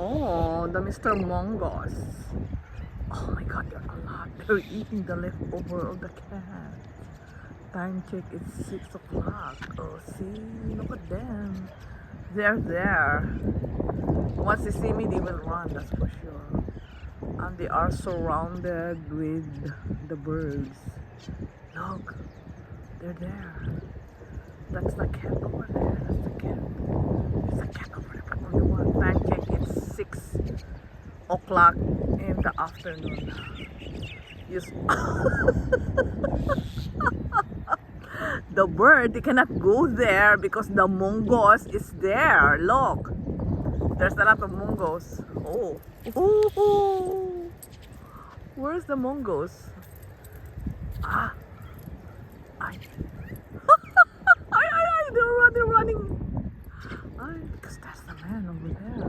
Oh, the Mr. Mongoose. Oh my god, they're a lot. They're eating the leftover of the cat. Time check, it's 6 o'clock. Oh, see, look at them. They're there. Once they see me, they will run, that's for sure. And they are surrounded with the birds. Look, they're there. That's the cat over there. That's the cat. There's a cat over there. But only one. Time check, it's 6 o'clock in the afternoon. Yes. The bird, they cannot go there because the mongoose is there. Look, there's a lot of mongoose. Oh, ooh, where's the mongoose? Ah, ay, ay, they're running. Ay, because that's the man over there.